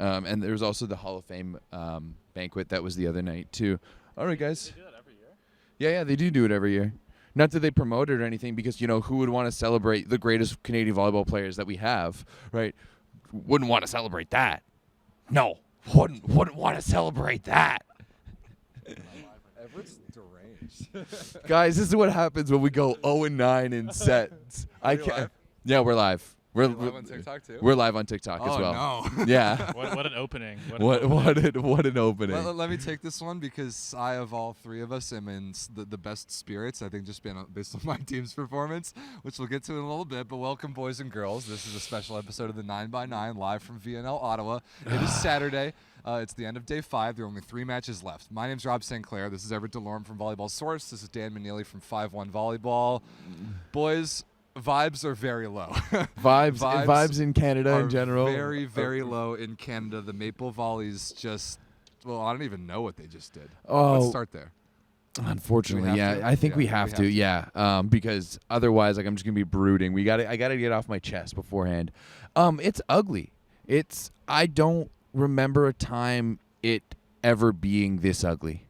And there was also the Hall of Fame banquet that was the other night too. All right, guys. They do that every year? Yeah, they do it every year. Not that they promote it or anything, because, who would want to celebrate the greatest Canadian volleyball players that we have, right? Wouldn't want to celebrate that. No, wouldn't want to celebrate that. Everett's deranged. Guys, this is what happens when we go 0-9 in sets. Are we live? Yeah, we're live. We're live on TikTok too? We're live on TikTok as well. Oh, no. Yeah. What an opening. What an opening. Let me take this one because I, of all three of us, am in the best spirits. I think just based on my team's performance, which we'll get to in a little bit. But welcome, boys and girls. This is a special episode of the 9x9 live from VNL, Ottawa. It is Saturday. It's the end of day 5. There are only 3 matches left. My name's Rob St. Clair. This is Everett DeLorme from Volleyball Source. This is Dan McNeely from 5-1 Volleyball. Boys, vibes are very low. Vibes in Canada in general. Very, very low in Canada. The Maple Volleys just, well, I don't even know what they just did. Oh. Let's start there. Unfortunately, yeah. I think we have to, yeah. Because otherwise, I'm just going to be brooding. I got to get off my chest beforehand. It's ugly. I don't remember a time it ever being this ugly.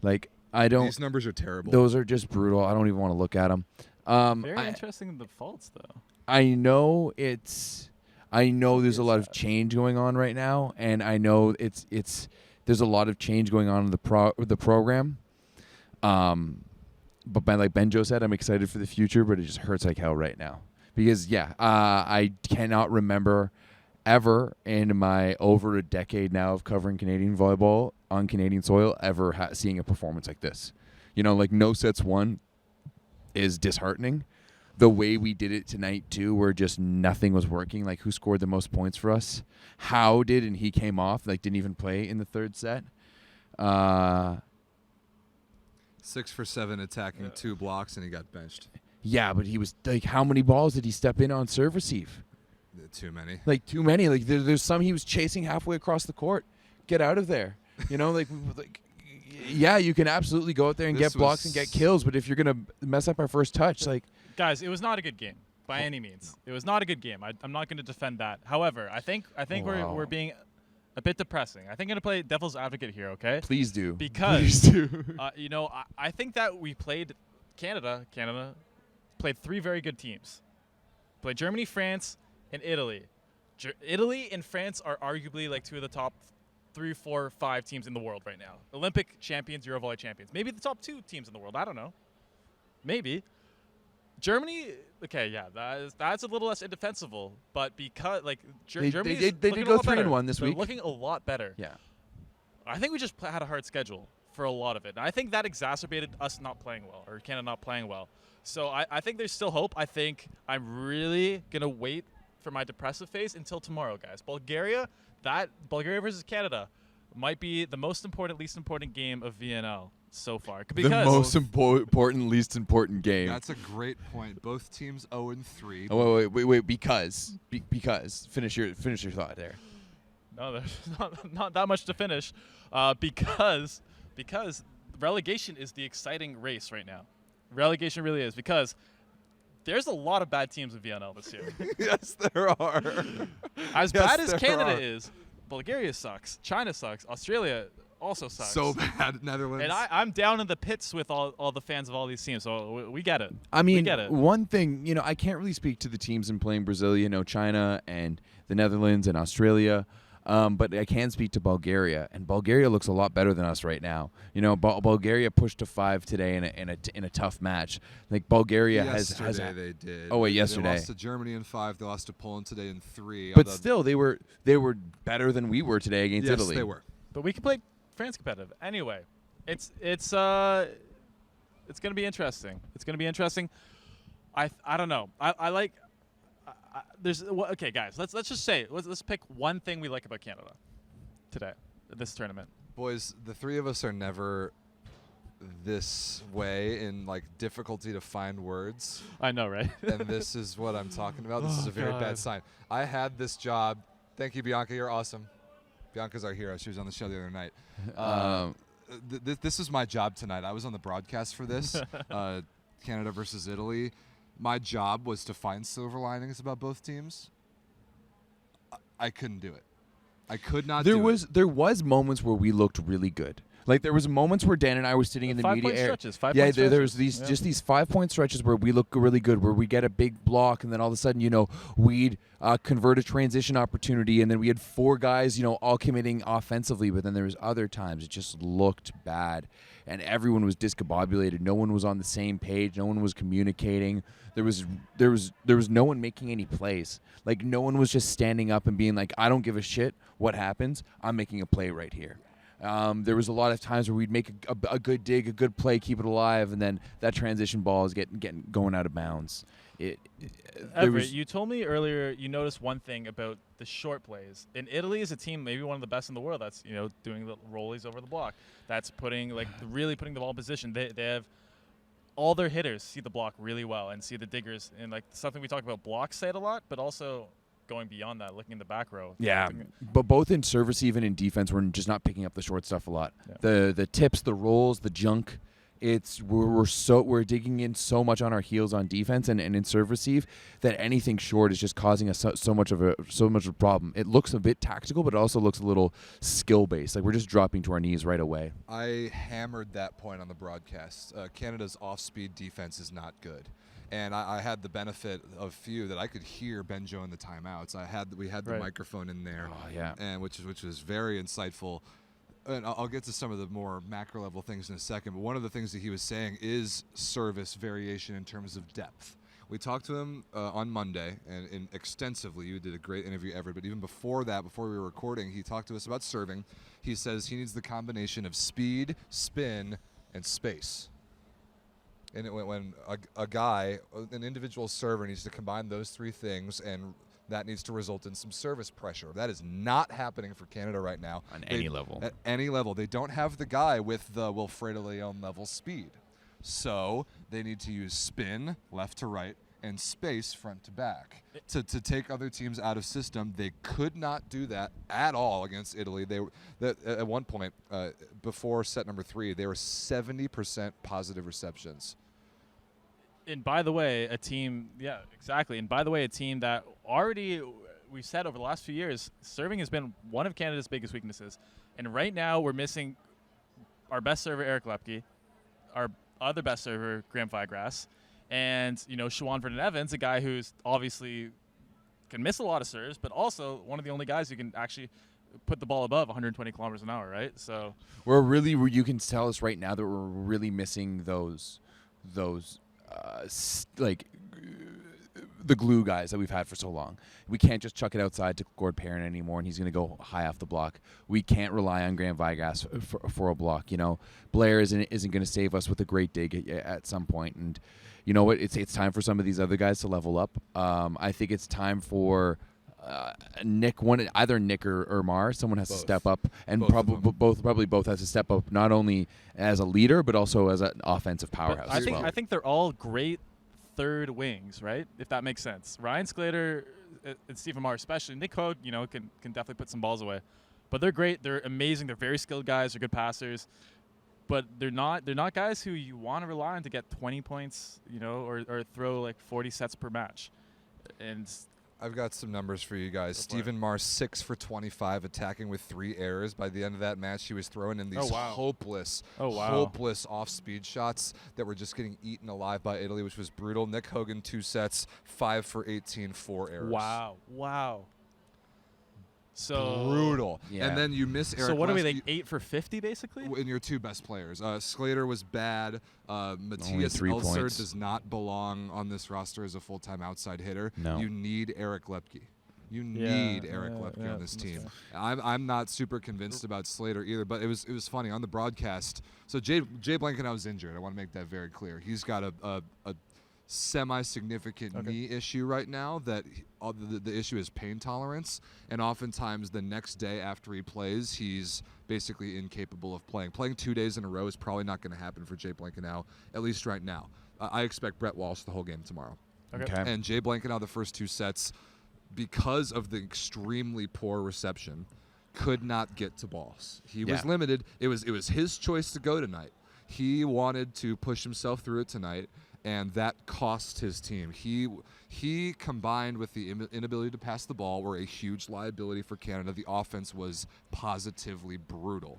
These numbers are terrible. Those are just brutal. I don't even want to look at them. Very interesting the faults, though. I know there's a lot of change going on right now, and I know there's a lot of change going on in the program. But like Benjo said, I'm excited for the future, but it just hurts like hell right now because I cannot remember ever in my over a decade now of covering Canadian volleyball on Canadian soil ever seeing a performance like this. No sets won is disheartening. The way we did it tonight too, where just nothing was working. Like, who scored the most points for us? Howe did, and he came off. Didn't even play in the third set. 6 for 7 attacking 2 blocks, and he got benched. Yeah, but he was how many balls did he step in on serve receive? Too many. Too many. There's some he was chasing halfway across the court. Get out of there. Yeah, you can absolutely go out there and get blocks and get kills, but if you're gonna mess up our first touch, guys, it was not a good game by any means. It was not a good game. I'm not going to defend that. However, I think we're being a bit depressing. I think I'm going to play devil's advocate here, okay? Please do. Because Please do. I think that we played Canada played 3 very good teams. Played Germany, France, and Italy. Italy and France are arguably 2 of the top 3, 4, 5 teams in the world right now. Olympic champions, Eurovolley champions. Maybe the top 2 teams in the world. I don't know. Maybe. Germany, okay, yeah, that's a little less indefensible, but because Germany they did go 3-1 this week. They're looking a lot better. Yeah. I think we just had a hard schedule for a lot of it. And I think that exacerbated us not playing well, or Canada not playing well. So I think there's still hope. I think I'm really gonna wait for my depressive phase until tomorrow, guys. Bulgaria versus Canada might be the most important, least important game of VNL so far. The most important, least important game. That's a great point. Both teams 0-3. Oh, wait, because finish your thought there. No, there's not that much to finish, because relegation is the exciting race right now. Relegation really is, because there's a lot of bad teams in VNL this year. Yes, there are. As bad as Canada is, Bulgaria sucks. China sucks. Australia also sucks. So bad. Netherlands. And I'm down in the pits with all the fans of all these teams, so we get it. I mean, we get it. One thing, I can't really speak to the teams in playing Brazil, China and the Netherlands and Australia. But I can speak to Bulgaria, and Bulgaria looks a lot better than us right now. Bulgaria pushed to 5 today in a tough match. Bulgaria has. They did. Oh wait, yesterday they lost to Germany in 5. They lost to Poland today in 3. But still, they were better than we were today against Italy. Yes, they were. But we can play France competitive anyway. It's gonna be interesting. It's gonna be interesting. I don't know. I like. Okay, guys. Let's just say let's pick one thing we like about Canada today, this tournament. Boys, the 3 of us are never this way in difficulty to find words. I know, right? And this is what I'm talking about. This is a very bad sign. I had this job. Thank you, Bianca. You're awesome. Bianca's our hero. She was on the show the other night. This is my job tonight. I was on the broadcast for this, Canada versus Italy. My job was to find silver linings about both teams. I couldn't do it. I could not. There was moments where we looked really good. Like there was moments where Dan and I were sitting in the media area. Stretches, 5 Yeah, point there was stretches. just these 5-point stretches where we look really good, where we get a big block, and then all of a sudden, we'd convert a transition opportunity, and then we had 4 guys, all committing offensively. But then there was other times it just looked bad, and everyone was discombobulated. No one was on the same page. No one was communicating. There was no one making any plays. Like no one was just standing up and being like, I don't give a shit what happens. I'm making a play right here. There was a lot of times where we'd make a good dig, a good play, keep it alive, and then that transition ball is getting going out of bounds. Everett, you told me earlier you noticed one thing about the short plays. And Italy is a team, maybe one of the best in the world, that's doing the rollies over the block. That's really putting the ball in position. They have all their hitters see the block really well and see the diggers. And like something we talk about, blocks say it a lot, but also going beyond that, looking in the back row. Yeah, but both in service, even in defense, we're just not picking up the short stuff a lot. Yeah. The tips, the rolls, the junk. We're digging in so much on our heels on defense and in serve receive that anything short is just causing us so much of a problem. It looks a bit tactical, but it also looks a little skill based. Like we're just dropping to our knees right away. I hammered that point on the broadcast. Canada's off-speed defense is not good. And I had the benefit of few that I could hear Benjo in the timeouts. We had the microphone in there, and which was very insightful. And I'll get to some of the more macro level things in a second. But one of the things that he was saying is service variation in terms of depth. We talked to him on Monday and extensively. You did a great interview, Everett. But even before that, before we were recording, he talked to us about serving. He says he needs the combination of speed, spin, and space. And when an individual server needs to combine those 3 things, and that needs to result in some service pressure. That is not happening for Canada right now. Any level. At any level. They don't have the guy with the Wilfredo Leon level speed. So they need to use spin, left to right, and space, front to back, to take other teams out of system. They could not do that at all against Italy. At one point, before set number 3, they were 70% positive receptions. And by the way, a team that already, we've said over the last few years, serving has been one of Canada's biggest weaknesses. And right now we're missing our best server, Eric Lepke, our other best server, Graham Figrass, and, Siobhan Vernon-Evans, a guy who's obviously can miss a lot of serves, but also one of the only guys who can actually put the ball above 120 kilometers an hour, right? So you can tell us right now that we're really missing those the glue guys that we've had for so long. We can't just chuck it outside to Gord Perrin anymore, and he's going to go high off the block. We can't rely on Graham Vigas for a block. Blair isn't going to save us with a great dig at some point, and you know what? It's time for some of these other guys to level up. I think it's time for either Nick or Mar. Someone has to step up, and probably both has to step up, not only as a leader but also as an offensive powerhouse. I think they're all great third wings, right? If that makes sense. Ryan Sclater and Stephen Marr, especially. Nick Hogue, can definitely put some balls away. But they're great. They're amazing. They're very skilled guys. They're good passers. But they're not guys who you want to rely on to get 20 points, or throw like 40 sets per match. And I've got some numbers for you guys. Stephen Marr, 6 for 25, attacking with 3 errors. By the end of that match, he was throwing in these hopeless off-speed shots that were just getting eaten alive by Italy, which was brutal. Nick Hogan, 2 sets, 5 for 18, 4 errors. Wow. So brutal. Yeah. And then you miss Eric. So what are we, like 8 for 50 basically? In your 2 best players. Sclater was bad. Matthias Elser does not belong on this roster as a full-time outside hitter. No. You need Eric Lepke. You need Eric Lepke on this team. I'm not super convinced about Slater either, but it was funny on the broadcast. So Jay Blankenau's injured. I want to make that very clear. He's got a semi-significant knee issue right now that the issue is pain tolerance, and oftentimes the next day after he plays, he's basically incapable of playing. Playing 2 days in a row is probably not going to happen for Jay Blankenau, at least right now. I expect Brett Walsh the whole game tomorrow. Okay. And Jay Blankenau, the first 2 sets, because of the extremely poor reception, could not get to balls. He was limited. It was his choice to go tonight. He wanted to push himself through it tonight, and that cost his team. He He, combined with the inability to pass the ball, were a huge liability for Canada. The offense was positively brutal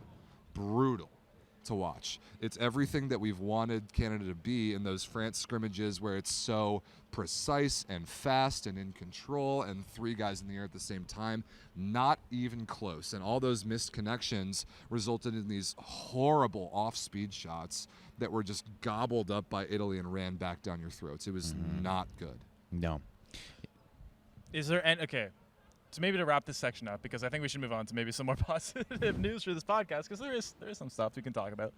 to watch. It's everything that we've wanted Canada to be in those France scrimmages, where it's so precise and fast and in control and 3 guys in the air at the same time. Not even close. And all those missed connections resulted in these horrible off-speed shots that were just gobbled up by Italy and ran back down your throats. It was not good. No. Is there any, okay, so maybe to wrap this section up, because I think we should move on to maybe some more positive news for this podcast, because there is some stuff we can talk about.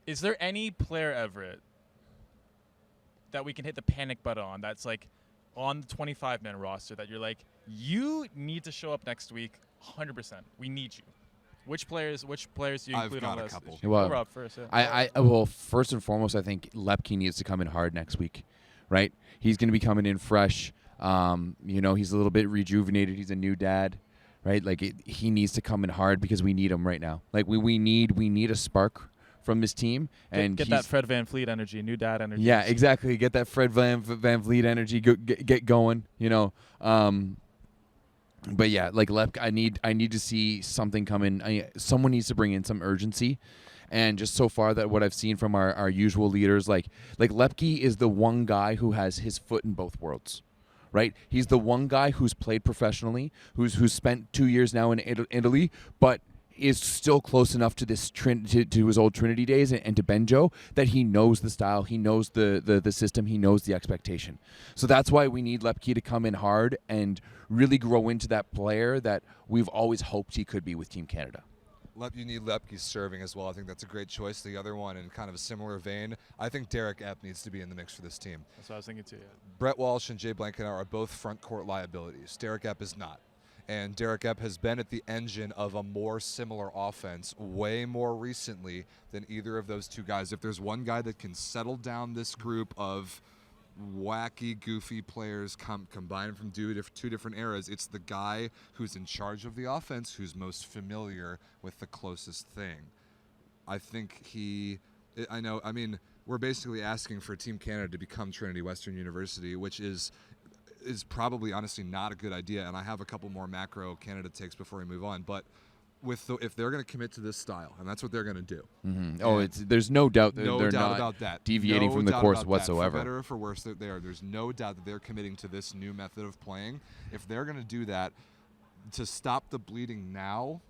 Is there any player, Everett, that we can hit the panic button on that's like on the 25-man roster that you're like, you need to show up next week 100%. We need you. Which players do you include on the list? I've got a couple. Well, Rob first. Yeah. Well, first and foremost, I think Lepke needs to come in hard next week, right? He's going to be coming in fresh. He's a little bit rejuvenated. He's a new dad, right? Like he needs to come in hard because we need him right now. Like we need a spark from this team, and get that Fred VanVleet energy, new dad energy. Yeah, exactly. Get that Fred VanVleet energy. Get going. But yeah, like Lepke, I need to see something come in. Someone needs to bring in some urgency. And just so far that what I've seen from our usual leaders, like Lepke is the one guy who has his foot in both worlds, right? He's the one guy who's played professionally, who's spent 2 years now in Italy, but is still close enough to this to his old Trinity days and to Benjo that he knows the style, he knows the system, he knows the expectation. So that's why we need Lepke to come in hard and really grow into that player that we've always hoped he could be with Team Canada. You need Lepke serving as well. I think that's a great choice. The other one, in kind of a similar vein, I think Derek Epp needs to be in the mix for this team. That's what I was thinking too, yeah. Brett Walsh and Jay Blankenauer are both front court liabilities. Derek Epp is not. And Derek Epp has been at the engine of a more similar offense way more recently than either of those two guys. If there's one guy that can settle down this group of wacky, goofy players combined from two different eras, it's the guy who's in charge of the offense, who's most familiar with the closest thing. I think we're basically asking for Team Canada to become Trinity Western University, which is probably honestly not a good idea, and I have a couple more macro Canada takes before we move on, but if they're going to commit to this style, and that's what they're going to do. Mm-hmm. There's no doubt that they're not about that. Deviating from the course whatsoever. For better or for worse, there's no doubt that they're committing to this new method of playing. If they're going to do that, to stop the bleeding now,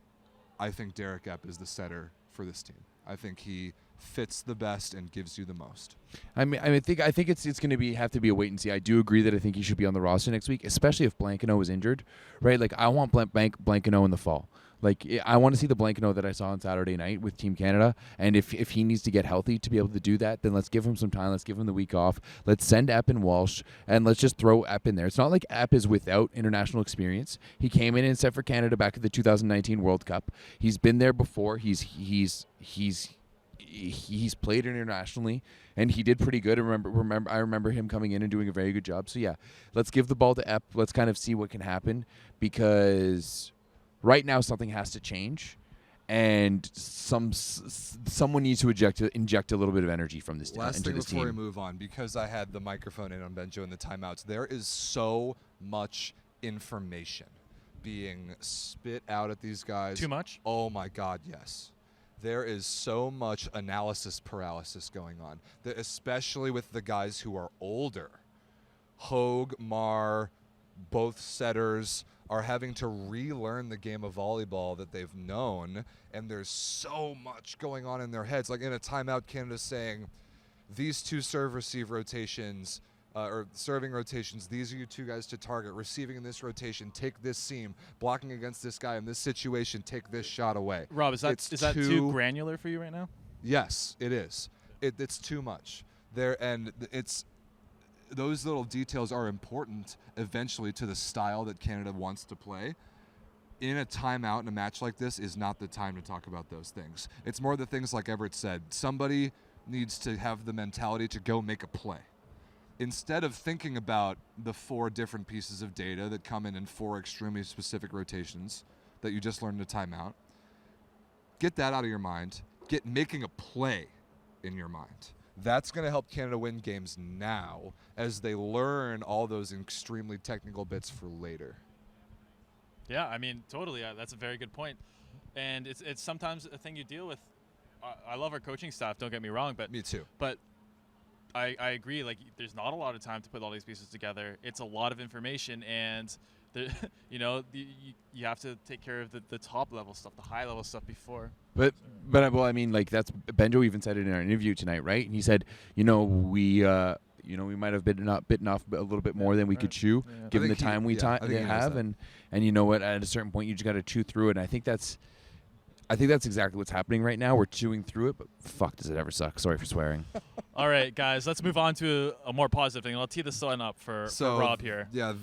I think Derek Epp is the setter for this team. I think he fits the best and gives you the most. I think it's going to have to be a wait and see. I do agree that I think he should be on the roster next week, especially if Blankenau is injured, right? Like I want Blankenau in the fall. Like I want to see the Blankenau that I saw on Saturday night with Team Canada, and if he needs to get healthy to be able to do that, then let's give him some time. Let's give him the week off. Let's send Epp and Walsh, and let's just throw Epp in there. It's not like Epp is without international experience. He came in and set for Canada back at the 2019 World Cup. He's been there before. He's played internationally, and he did pretty good. I remember him coming in and doing a very good job. So yeah, let's give the ball to Epp. Let's kind of see what can happen, because right now something has to change, and someone needs to inject a little bit of energy from this team. Last thing before we move on, because I had the microphone in on Benjo in the timeouts, there is so much information being spit out at these guys. Too much? Oh my God, yes. There is so much analysis paralysis going on, especially with the guys who are older. Hogue, Marr, both setters are having to relearn the game of volleyball that they've known, and there's so much going on in their heads. Like in a timeout, Canada's saying, these two serve-receive rotations, or serving rotations, these are your two guys to target. Receiving in this rotation, take this seam. Blocking against this guy in this situation, take this shot away. Rob, is that too granular for you right now? Yes, it is. It's too much. Those little details are important eventually to the style that Canada wants to play. In a timeout in a match like this is not the time to talk about those things. It's more the things like Everett said. Somebody needs to have the mentality to go make a play. Instead of thinking about the 4 different pieces of data that come in 4 extremely specific rotations that you just learned in a timeout, get that out of your mind. Get making a play in your mind. That's going to help Canada win games now as they learn all those extremely technical bits for later. Yeah, I mean, totally. That's a very good point. And it's sometimes a thing you deal with. I love our coaching staff, don't get me wrong, but Me too. But I agree, like, there's not a lot of time to put all these pieces together. It's a lot of information, and you have to take care of the top level stuff, the high level stuff before. But well, I mean, like, that's Benjo even said it in our interview tonight, right? And he said, we might have bitten off a little bit more than we could chew, given the time we have, and you know what? At a certain point, you just got to chew through it. And I think that's exactly what's happening right now. We're chewing through it, but fuck, does it ever suck? Sorry for swearing. All right, guys, let's move on to a more positive thing. I'll tee this one up for Rob here. Yeah,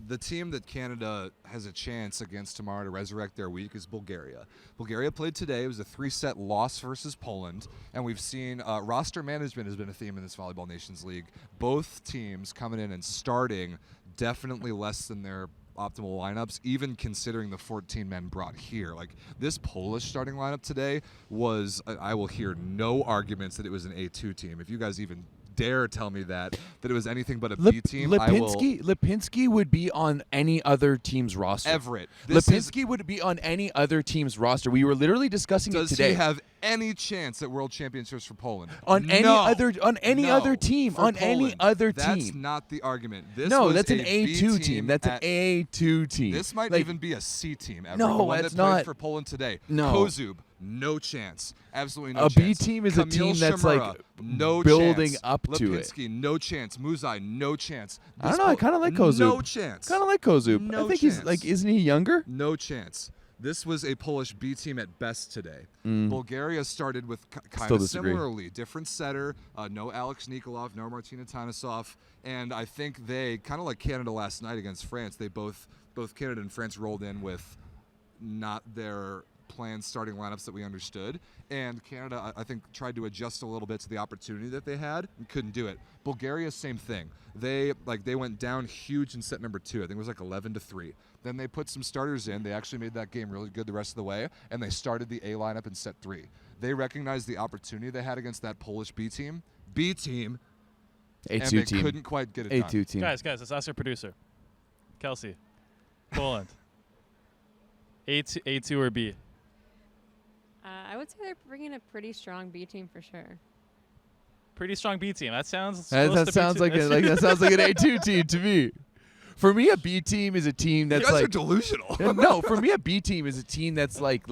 the team that Canada has a chance against tomorrow to resurrect their week is Bulgaria. Bulgaria played today. It was a 3-set loss versus Poland, and we've seen roster management has been a theme in this Volleyball Nations League. Both teams coming in and starting definitely less than their optimal lineups, even considering the 14 men brought here. Like, this Polish starting lineup today was, I will hear no arguments that it was an A2 team. If you guys even dare tell me that it was anything but a B team, Lipinski would be on any other team's roster. Everett. Lipinski would be on any other team's roster. We were literally discussing it today. Does he have any chance at World Championships for Poland? On any other team. That's not the argument. That's an A2 team. That's an A2 team. This might even be a C team. Everett. No, the one it's that played not. for Poland today. No. Kozub, no chance. Absolutely no A chance. B team is a team that's Shimura, building chance. up to it. Lipinski, no chance. Muzai, no chance. I don't know. I kind of like Kozub. No chance. Kind of like Kozub. No I think chance. he's like, isn't he younger? No chance. This was a Polish B team at best today. Mm. Bulgaria started with kind Still of disagree. similarly. Different setter, no Alex Nikolov, no Martina Tanisov, and I think they, kind of like Canada last night against France, they both Canada and France rolled in with not their planned starting lineups that we understood. And Canada, I think, tried to adjust a little bit to the opportunity that they had and couldn't do it. Bulgaria, same thing. They went down huge in set number 2. I think it was like 11-3. Then they put some starters in. They actually made that game really good the rest of the way, and they started the A lineup in set 3. They recognized the opportunity they had against that Polish B team, A2 and they team. couldn't quite get it A2 done. team. Guys, let's ask our producer. Kelsey, Poland. A2 or B? I would say they're bringing a pretty strong B team for sure. Pretty strong B team. That sounds. That sounds like that sounds like an A2 team to me. For me, a B team is a team that's You guys like are delusional. no. For me, a B team is a team that's like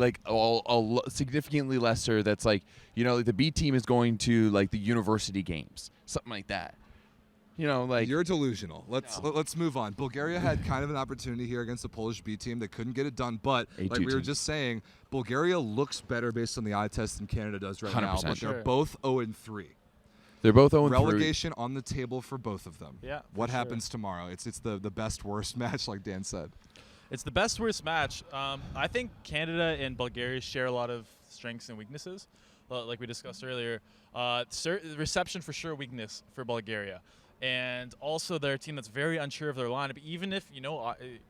significantly lesser. That's like, like the B team is going to like the university games, something like that. Like You're delusional. Let's move on. Bulgaria had kind of an opportunity here against the Polish B team. They couldn't get it done, but A2 like we were team. just saying, Bulgaria looks better based on the eye test than Canada does right now. 100%. But Sure. they're both 0-3. they're both 0-3. Relegation on the table for both of them. Yeah, What for sure. happens tomorrow? It's the best worst match, like Dan said. It's the best worst match. I think Canada and Bulgaria share a lot of strengths and weaknesses, like we discussed earlier. Reception for sure weakness for Bulgaria. And also they're a team that's very unsure of their lineup. Even if,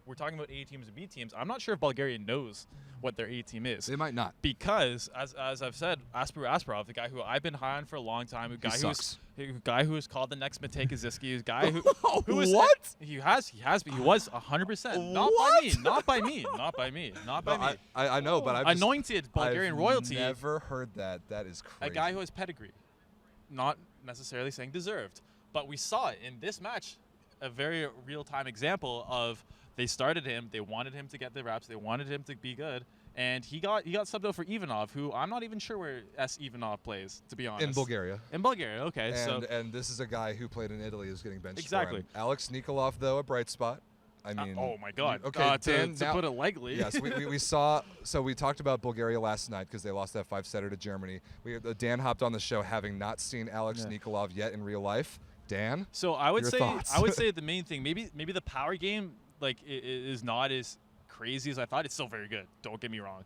we're talking about A teams and B teams, I'm not sure if Bulgaria knows what their A team is. They might not. Because, as I've said, Asparov, the guy who I've been high on for a long time, a guy who is called the next Matej Kaczynski, a guy who was What? He was 100%. Not by me. I know, but I've Anointed Bulgarian royalty. Never heard that. That is crazy. A guy who has pedigree. Not necessarily saying deserved. But we saw it in this match, a very real-time example of they started him, they wanted him to get the reps, they wanted him to be good, and he got subbed out for Ivanov, who I'm not even sure where S. Ivanov plays, to be honest. in Bulgaria. In Bulgaria, okay. And this is a guy who played in Italy who's getting benched. Exactly. For him. Alex Nikolov, though, a bright spot. I mean, oh my God. Okay, to now, put it lightly. Yes, we saw. So we talked about Bulgaria last night because they lost that 5-setter to Germany. Dan hopped on the show having not seen Alex Nikolov yet in real life. Dan? So I would Your say thoughts? the main thing, maybe the power game is not as crazy as I thought. It's still very good. Don't get me wrong.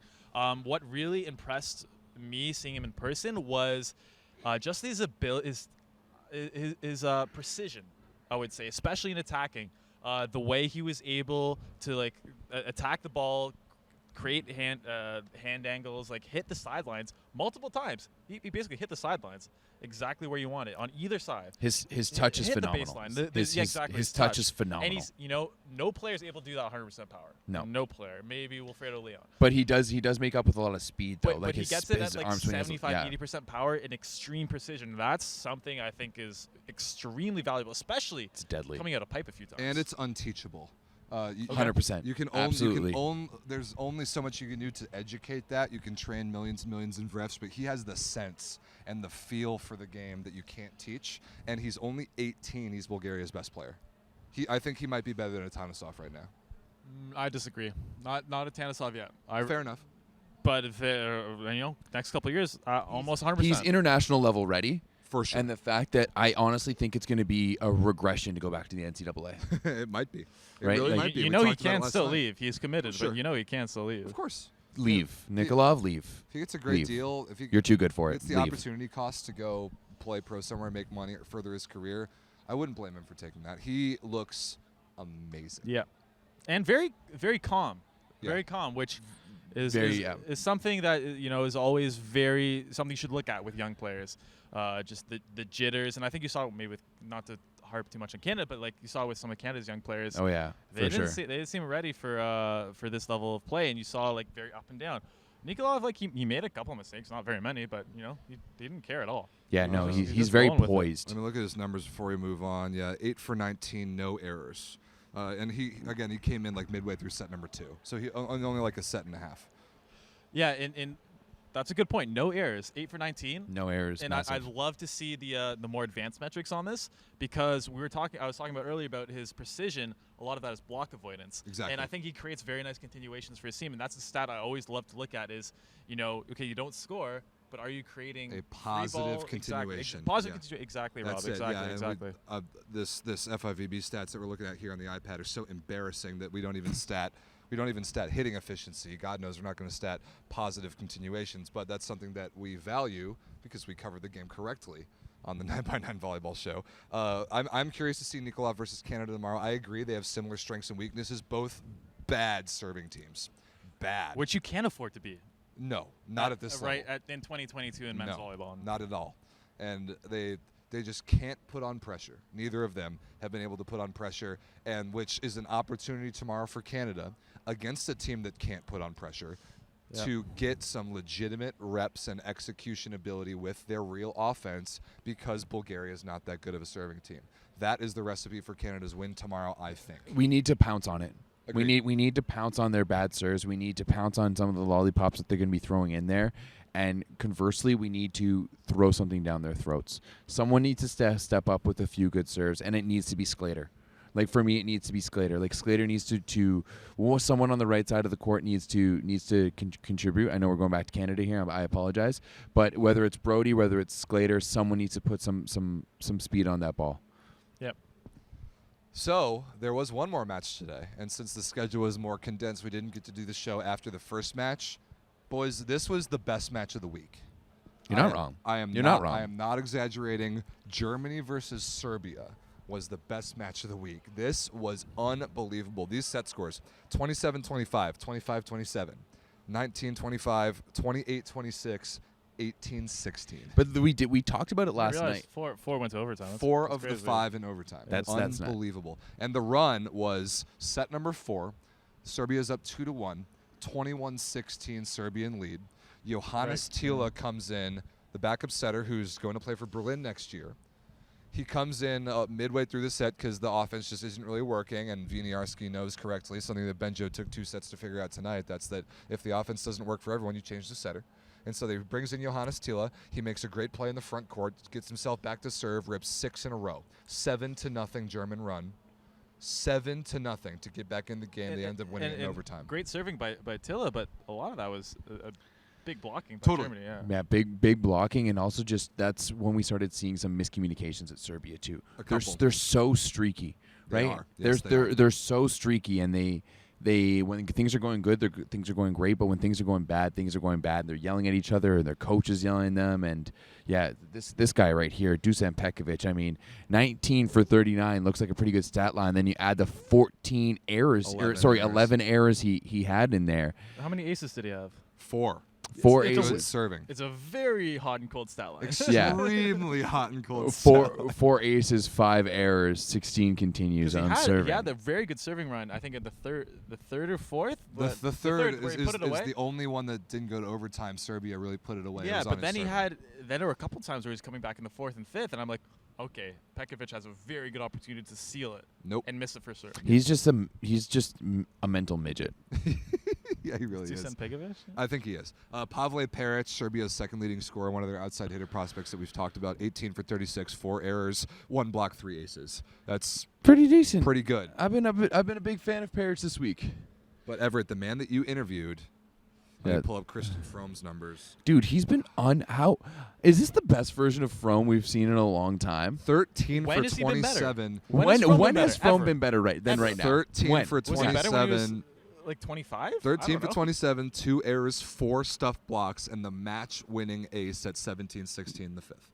What really impressed me seeing him in person was just his ability, his precision. I would say, especially in attacking, the way he was able to attack the ball, create hand angles, like hit the sidelines multiple times. He basically hit the sidelines exactly where you want it on either side. His touch is hit phenomenal. The baseline. Yeah, exactly. His touch is phenomenal. And he's, no player is able to do that 100% power. No player. Maybe Wilfredo Leon. But he does make up with a lot of speed though. But he gets it at like arm swing 75-80% power and extreme precision. That's something I think is extremely valuable, especially it's deadly. Coming out of pipe a few times. And it's unteachable. 100%. You can absolutely. There's only so much you can do to educate that. You can train millions and millions of refs, but he has the sense and the feel for the game that you can't teach. And he's only 18. He's Bulgaria's best player. I think he might be better than Atanasov right now. I disagree. Not a Tanisov yet. Fair enough. But if next couple of years, almost 100%. He's international level ready. For sure. And the fact that I honestly think it's going to be a regression to go back to the NCAA. It might be. It Right? really Like, might be. You We know he talked about it can last still night. leave. He's committed, Sure. but he can still leave. Of course. Leave. Nikolov, leave. If he gets a great Leave. deal, if he You're too good for it. gets the Leave. opportunity cost to go play pro somewhere, make money, or further his career, I wouldn't blame him for taking that. He looks amazing. Yeah, and very, very calm. Yeah. Very calm, which is something that is always something you should look at with young players. Just the jitters, and I think you saw maybe with, not to harp too much on Canada, but like you saw with some of Canada's young players. Oh yeah, they for sure. they didn't seem ready for this level of play, and you saw like very up and down. Nikolov, like he made a couple of mistakes, not very many, but he didn't care at all. Yeah, no, He's he's just very rolling with it. poised. Let me look at his numbers before we move on. Yeah, 8 for 19, no errors. And he came in like midway through set number 2. So he only like a set and a half. Yeah, and that's a good point. No errors, 8 for 19. No errors. And massive. I'd love to see the more advanced metrics on this, because I was talking about earlier about his precision. A lot of that is block avoidance. Exactly. And I think he creates very nice continuations for his team, and that's the stat I always love to look at is, okay, you don't score, but are you creating A positive free ball? continuation. Positive Yeah. continuation. Exactly, That's Rob. it. Exactly. Yeah, Exactly. and this FIVB stats that we're looking at here on the iPad are so embarrassing that we don't even stat hitting efficiency. God knows we're not going to stat positive continuations, but that's something that we value because we covered the game correctly on the 9x9 volleyball show. I'm curious to see Nikolov versus Canada tomorrow. I agree they have similar strengths and weaknesses, both bad serving teams. Bad. Which you can't afford to be. No, not at this level. Right in 2022 in men's volleyball. Not at all. And they just can't put on pressure. Neither of them have been able to put on pressure, and which is an opportunity tomorrow for Canada against a team that can't put on pressure to get some legitimate reps and execution ability with their real offense, because Bulgaria is not that good of a serving team. That is the recipe for Canada's win tomorrow, I think. We need to pounce on it. Agreed. We need to pounce on their bad serves. We need to pounce on some of the lollipops that they're going to be throwing in there. And conversely, we need to throw something down their throats. Someone needs to step up with a few good serves, and it needs to be Sclater. Like for me, it needs to be Sclater. Like Sclater needs to someone on the right side of the court needs to contribute. I know we're going back to Canada here. I apologize, but whether it's Brody, whether it's Sclater, someone needs to put some speed on that ball. Yep. So there was one more match today, and since the schedule was more condensed, we didn't get to do the show after the first match. Boys, this was the best match of the week. You're not wrong. You're not wrong. I am not exaggerating. Germany versus Serbia was the best match of the week. This was unbelievable. These set scores, 27-25, 25-27, 19-25, 28-26, 18-16. But we talked about it last I realized night. Four went to overtime. Four That's of the crazy. 5 in overtime. That's nuts. Unbelievable. And the run was set number 4. Serbia's up 2-1. 21-16 Serbian lead. Johannes Tila comes in, the backup setter who's going to play for Berlin next year. He comes in midway through the set because the offense just isn't really working, and Winiarski knows correctly, something that Benjo took 2 sets to figure out tonight. That's that if the offense doesn't work for everyone, you change the setter. And so they brings in Johannes Tila. He makes a great play in the front court, gets himself back to serve, rips 6 in a row. 7-0 German run. 7-0 to get back in the game. They end up winning in overtime. Great serving by Tilla, but a lot of that was a big blocking by Germany. Yeah, big blocking, and also just that's when we started seeing some miscommunications at Serbia too. They're so streaky, right? They are. Yes, they're so streaky, and when things are going good, things are going great. But when things are going bad, things are going bad. And they're yelling at each other, and their coach is yelling at them. And yeah, this guy right here, Dusan Pekovic. I mean, 19 for 39 looks like a pretty good stat line. Then you add the 14 errors, 11 errors he had in there. How many aces did he have? 4. 4 It's a aces. Good serving. It's a very hot and cold stat line. Extremely hot and cold. Four aces, 5 errors, 16 continues on serving. He had a very good serving run. I think at the third or fourth. The third where he is put it away. the only one that didn't go to overtime. Serbia really put it away. Yeah, It was but on then his he serving. then there were a couple times where he's coming back in the fourth and fifth, and I'm like, okay, Pekovic has a very good opportunity to seal it. Nope. And miss it for serve. He's just a mental midget. Yeah, he really Is is. Pekovic? I think he is. Pavle Peric, Serbia's second leading scorer, one of their outside hitter prospects that we've talked about. 18 for 36, 4 errors, 1 block, 3 aces. That's Pretty decent. pretty good. I've been a big fan of Parrots this week. But Everett, the man that you interviewed, let Yeah. me pull up Christian Fromm's numbers. Dude, he's been how is this the best version of Frome we've seen in a long time? 13 When for has he been better? 27. When has Frome Ever? been better than right now? 13 When? for Was he better when he was 27. like 25? 13 for 27, 2 errors, 4 stuffed blocks, and the match-winning ace at 17-16 in the fifth.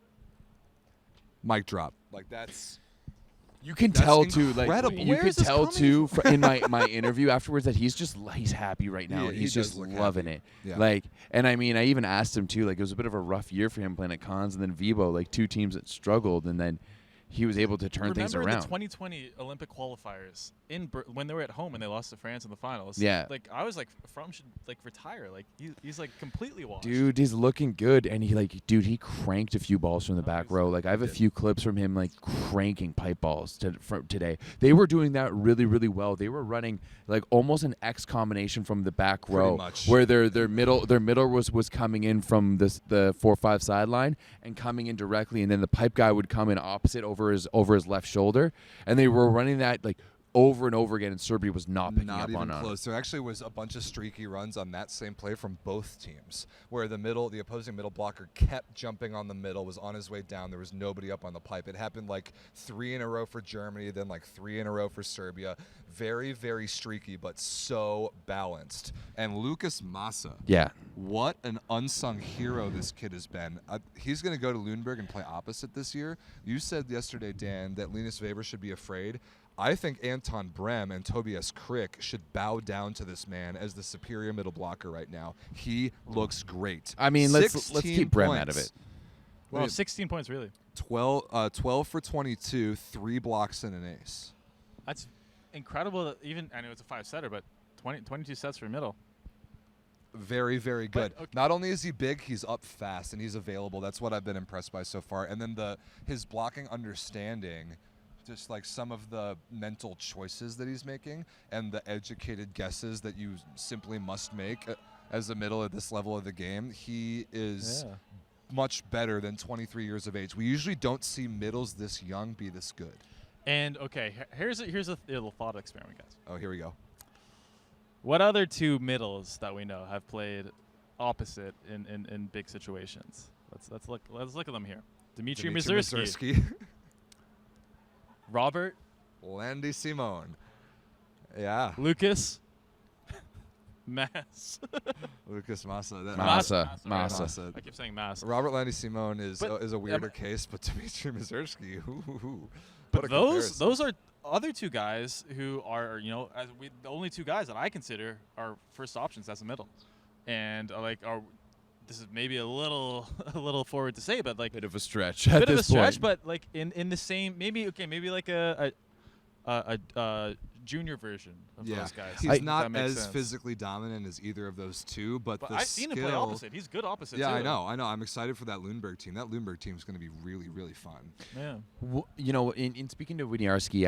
Mic drop. Like, that's... You can That's tell too, like incredible. you Where can is this tell coming too in my interview afterwards that he's happy right now. Yeah, he he's does just look loving happy. it. Yeah. Like, and I mean, I even asked him too. Like, it was a bit of a rough year for him playing at Cons and then Vibo, like 2 teams that struggled, and then he was able to turn things Remember around. the 2020 Olympic qualifiers when they were at home and they lost to France in the finals? Yeah. Like I was like, Fromm should like retire. Like he's like completely washed. Dude, he's looking good, and he cranked a few balls from the back row. Like I have a few clips from him like cranking pipe balls from today. They were doing that really, really well. They were running like almost an X combination from the back row, much. where their middle was coming in from the 4-5 sideline and coming in directly, and then the pipe guy would come in opposite over his left shoulder, and they were running that like over and over again, and Serbia was not picking Not up even on it. close. There actually was a bunch of streaky runs on that same play from both teams, where the opposing middle blocker kept jumping on the middle, was on his way down. There was nobody up on the pipe. It happened like 3 in a row for Germany, then like 3 in a row for Serbia. Very, very streaky, but so balanced. And Lucas Massa. Yeah. What an unsung hero this kid has been. He's going to go to Lundberg and play opposite this year. You said yesterday, Dan, that Linus Weber should be afraid. I think Anton Brem and Tobias Crick should bow down to this man as the superior middle blocker right now. He looks great. I mean, let's 16 keep Brem points. out of it. Well, 16 points really. 12 for 22, 3 blocks and an ace. That's incredible. That even I know it's a 5-setter, but 22 sets for middle. Very, very good. But, okay. Not only is he big, he's up fast and he's available. That's what I've been impressed by so far. And then his blocking understanding, just like some of the mental choices that he's making and the educated guesses that you simply must make as a middle at this level of the game, he is much better than 23 years of age. We usually don't see middles this young be this good. And okay, here's a little thought experiment, guys. Oh, here we go. What other 2 middles that we know have played opposite in big situations? Let's look at them here. Dmitry Mazursky. Robert Landy Simone. Yeah. Lucas Mass. Lucas Massa. Massa. I keep saying Mass. Robert Landy Simone is But, a weirder case, but Dmitry Mazursky, But those are other 2 guys who are, the only 2 guys that I consider are first options as a middle, and this is maybe a little forward to say, but like Bit of a stretch. bit at of a this stretch, point. but like in the same maybe like a junior version of those guys. He's if not that makes as sense. physically dominant as either of those 2, but the I've seen him play skill- opposite. He's good opposite. Yeah, too. I know. I'm excited for that Lundberg team. That Lundberg team is going to be really, really fun. Yeah. In speaking to Winiarski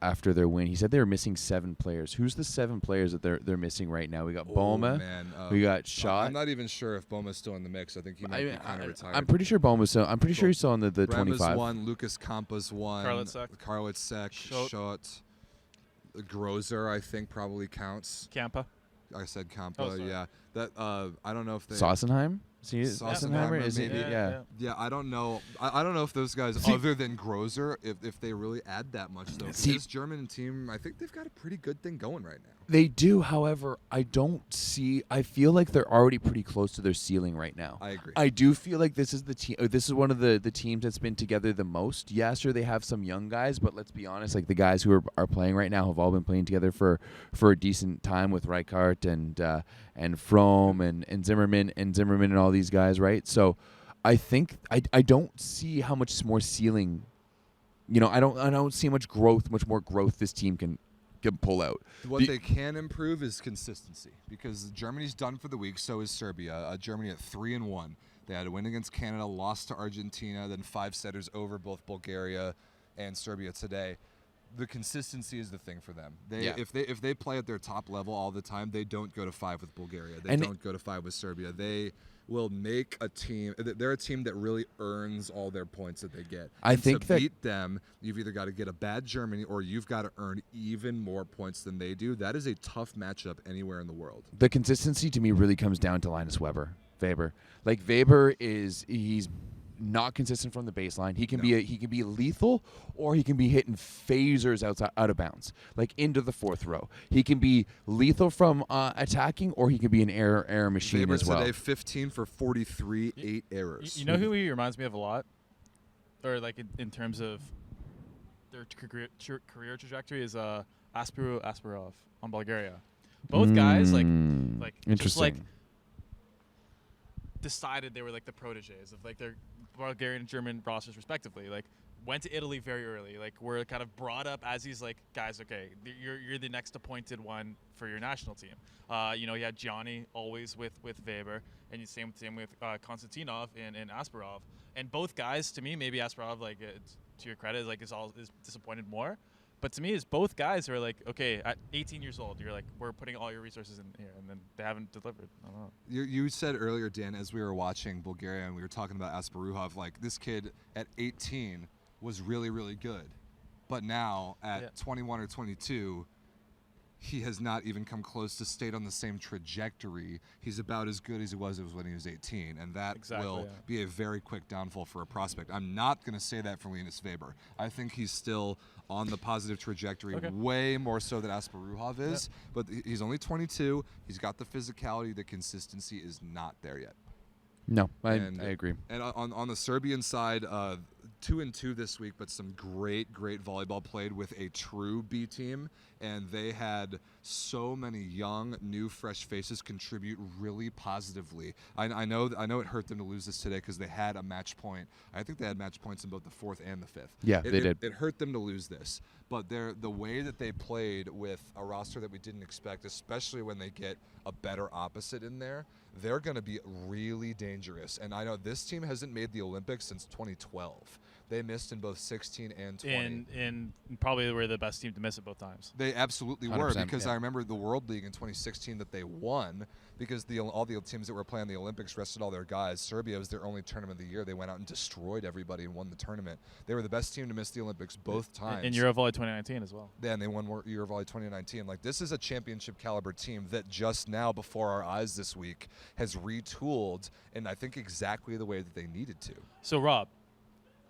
after their win, he said they were missing 7 players. Who's the 7 players that they're missing right now? We got Boma. Man, We got Schott. I'm not even sure if Boma's still in the mix. I think he might be kind of retired. I'm pretty sure Boma's still. I'm pretty sure he's still on the Brem is 25. 1, Lucas Kampas 1, Karlitzek, Schott. Schott, Grozer I think probably counts. Kampa. I said Kampa, Oh, sorry. yeah. That I don't know if they Sossenheim? See, Sossenheimer, Sossenheimer? Is it? maybe. Yeah. Yeah, I don't know. I don't know if those guys, See- other than Grozer, if they really add that much though. 'Cause See- this German team, I think they've got a pretty good thing going right now. They do, however, I feel like they're already pretty close to their ceiling right now. I agree. I do feel like this is the team. This is one of the teams that's been together the most. Yeah, sure, they have some young guys, but let's be honest, like the guys who are playing right now have all been playing together for a decent time with Rijkaard and Frome and Zimmerman and all these guys, right? So, I think I don't see how much more ceiling. I don't see much more growth this team can pull out. What they can improve is consistency, because Germany's done for the week. So is Serbia. Germany at 3-1. They had a win against Canada, lost to Argentina, then 5 setters over both Bulgaria and Serbia today. The consistency is the thing for them. If they play at their top level all the time, they don't go to 5 with Bulgaria. They don't go to 5 with Serbia. They will make a team. They're a team that really earns all their points that they get. I And think to that beat them, you've either got to get a bad Germany or you've got to earn even more points than they do. That is a tough matchup anywhere in the world. the consistency to me really comes down to Linus Weber. Like he's not consistent from the baseline. He can be lethal, or he can be hitting phasers out of bounds, like into the 4th row. He can be lethal from attacking, or he can be an error machine Weber as well. today, 15 for 43, 8 errors. You know who he reminds me of a lot, or like in terms of their career trajectory is Asparov on Bulgaria. Both guys like just like Interesting. decided they were like the proteges of like their Bulgarian and German rosters respectively. Like went to Italy very early. Like were kind of brought up as these like guys. Okay, you're the next appointed one for your national team. You had Gianni always with Weber, and same with Konstantinov and Asparov. And both guys, to me, maybe Asparov, like to your credit, is disappointed more. But to me, it's both guys who are like, okay, at 18 years old, you're like, we're putting all your resources in here, and then they haven't delivered. I don't know. You said earlier, Dan, as we were watching Bulgaria and we were talking about Asparuhov, like this kid at 18 was really, really good. But now at 21 or 22, he has not even come close to stayed on the same trajectory. He's about as good as he was when he was 18, and that will be a very quick downfall for a prospect. I'm not going to say that for Linus Weber. I think he's still on the positive trajectory, way more so than Asparuhov is, but he's only 22. He's got the physicality. The consistency is not there yet. No, I agree. And on the Serbian side, 2-2 this week, but some great volleyball played with a true B team, and they had so many young, new, fresh faces contribute really positively. I know it hurt them to lose this today because they had a match point. I think they had match points in both the 4th and the 5th. Yeah, they did. It hurt them to lose this, but the way that they played with a roster that we didn't expect, especially when they get a better opposite in there, they're going to be really dangerous. And I know this team hasn't made the Olympics since 2012. They missed in both 16 and 20. And probably were the best team to miss it both times. They absolutely were, 100%, because I remember the World League in 2016 that they won because all the teams that were playing the Olympics rested all their guys. Serbia was their only tournament of the year. They went out and destroyed everybody and won the tournament. They were the best team to miss the Olympics both times. In Eurovolley 2019 as well. Yeah, and they won Eurovolley 2019. Like, this is a championship caliber team that just now, before our eyes this week, has retooled, and I think exactly the way that they needed to. So, Rob,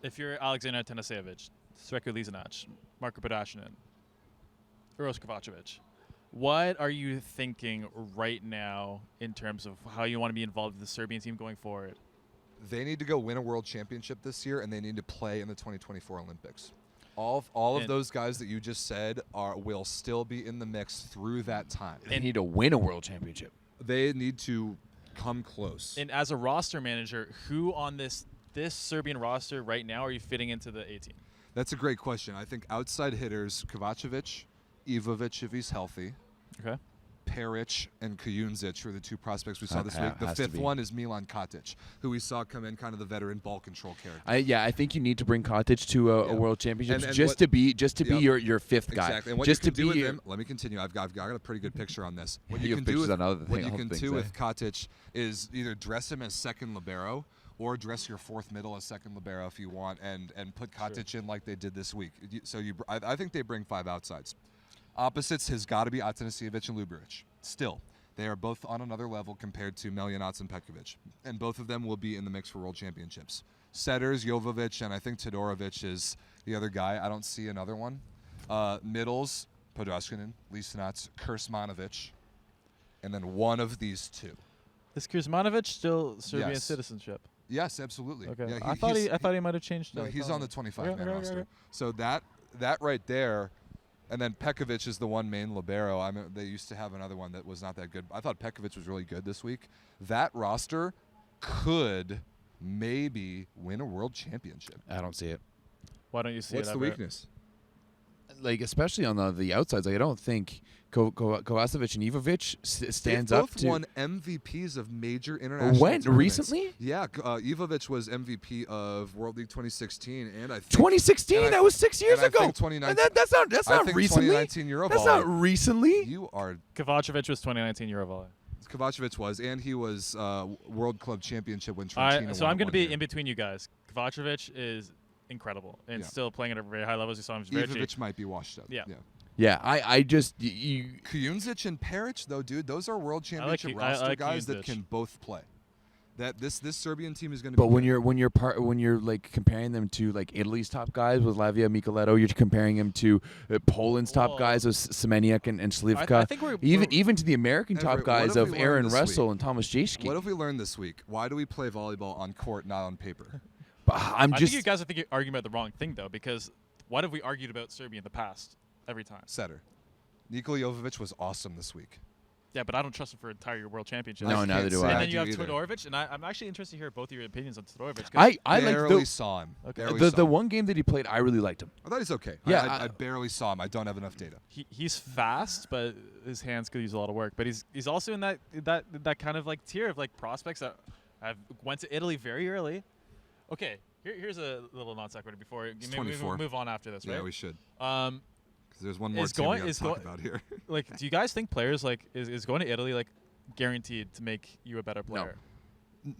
if you're Alexander Tanasevic, Sreko Lizanac, Marko Podashinin, Uros Kovacevic, what are you thinking right now in terms of how you want to be involved with the Serbian team going forward? They need to go win a world championship this year, and they need to play in the 2024 Olympics. All of those guys that you just said will still be in the mix through that time. They need to win a world championship. They need to come close. And as a roster manager, who on this Serbian roster right now are you fitting into the 18? That's a great question. I think outside hitters, Kovacevic, Ivovic if he's healthy, Okay. Peric and Kujundžić were the 2 prospects we saw this week. The 5th one is Milan Katic, who we saw come in kind of the veteran ball control character. I think you need to bring Katic to a world championship And just to be your 5th guy. Exactly. And what just you can to do be with him, let me continue. I've got a pretty good picture on this. What You you have can do pictures with, on other what thing- you other can things, do eh? with Katic is either dress him as second libero or dress your 4th middle as second libero if you want, and put Katic in like they did this week. I think they bring 5 outsides. Opposites has got to be Atanasijevic and Luburic. Still, They are both on another level compared to Meljanats and Pekovic, and both of them will be in the mix for World Championships. Setters, Jovovic, and I think Todorovic is the other guy. I don't see another one. Middles, Podraskinen, Lisanats, Kursmanovic, and then one of these two. Is Kuzmanovic still Serbian Yes. citizenship? Yes, absolutely. Okay. Yeah, I thought he might have changed. No, he's on the 25-man Okay, roster. okay. So that right there, and then Pekovic is the one main libero. I mean, they used to have another one that was not that good. I thought Pekovic was really good this week. That roster could maybe win a world championship. I don't see it. Why don't you see What's it? the Everett? weakness? Like, especially on the outsides, like, I don't think Kovacevic and Ivovic stands They've up both to. won MVPs of major international When? tournaments. Recently? Yeah, Ivovic was MVP of World League 2016, and I think 2016. and I that was 6 years and I ago. think 2019 That's I not think recently. 2019 Eurovolley. That's not recently. You are. Kovacevic was 2019 Eurovolley. Kovacevic was, and he was World Club Championship when Trentino So won I'm it going to one be year. in between you guys. Kovacevic is incredible and Yeah. still playing at a very high level. As you saw him, he's very cheap. Ivovic might be washed up. Yeah. Yeah, I just you. Kujundžić and Peric, though, dude, those are World Championship I roster like guys that Kujundžić. can both play. That this Serbian team is going to. But be when good. you're like comparing them to like Italy's top guys with Lavia Micheletto, you're comparing them to Poland's top Whoa. guys with Semeniuk and Slivka. I think we're even to the American top Everett, what guys have of we Aaron learned this Russell week? and Thomas Jaschke. What have we learned this week? Why do we play volleyball on court, not on paper? I think you guys are arguing about the wrong thing though, because what have we argued about Serbia in the past every time? Setter. Nikola Jovovic was awesome this week. Yeah, but I don't trust him for entire World Championship. No, I neither can't do say I. And I then you do have either. Todorovic, and I'm actually interested to hear both of your opinions on Todorovic. 'cause I like barely saw him. Okay. Barely the saw the him. one game that he played. I really liked him. I thought he's okay. Yeah, I barely saw him. I don't have enough data. he's fast, but his hands could use a lot of work. But he's also in that kind of like tier of like prospects that have went to Italy very early. Okay, here's a little non sequitur before It's maybe we 24. move on after this, Yeah, right? we should. 'Cause Because there's one more is team going- we got is to talk go- about here. like, do you guys think players like is going to Italy like guaranteed to make you a better player?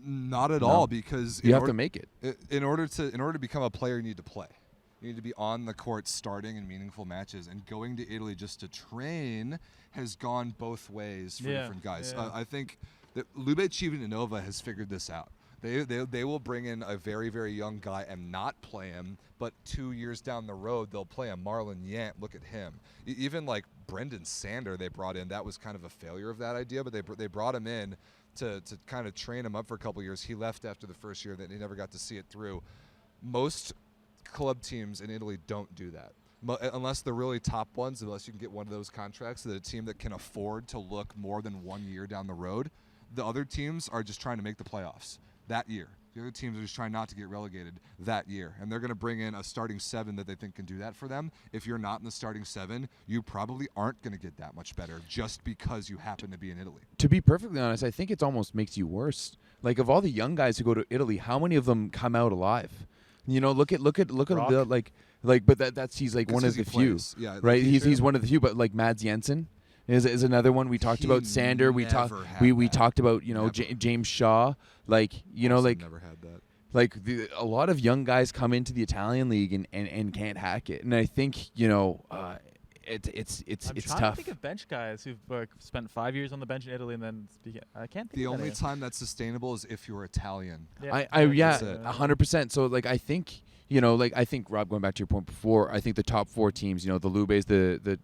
Not at No. all, because You have to make it. in order to become a player, you need to play. You need to be on the court, starting in meaningful matches. And going to Italy just to train has gone both ways for Yeah, different guys. yeah. I think that Lube Civitanova has figured this out. They will bring in a very, very young guy and not play him, but 2 years down the road they'll play him. Marlon Yant, look at him. Even like Brendan Sander they brought in, that was kind of a failure of that idea, but they brought him in to kind of train him up for a couple years. He left after the first year, that he never got to see it through. Most club teams in Italy don't do that. Unless the really top ones, unless you can get one of those contracts that a team that can afford to look more than 1 year down the road. The other teams are just trying to make the playoffs that year. The other teams are just trying not to get relegated that year. And they're going to bring in a starting seven that they think can do that for them. If you're not in the starting seven, you probably aren't going to get that much better just because you happen to be in Italy. To be perfectly honest, I think it almost makes you worse. Like, of all the young guys who go to Italy, how many of them come out alive? You know, look at Rock. the like, but that's he's like It's one of 'cause he the few, plays. Yeah, like right? he's He's one of the few. But like Mads Jensen is another one. We talked He about Sander. We talked never had we that. talked about Never. James Shaw. Like Also like never had that. like a lot of young guys come into the Italian league and can't hack it. And I think it's I'm trying tough. to think of bench guys who've spent 5 years on the bench in Italy and then I can't think The of only any. time that's sustainable is if you're Italian. Yeah, That's it. 100%. So like I think I think Rob, going back to your point before, I think the top four teams, the Lubes, the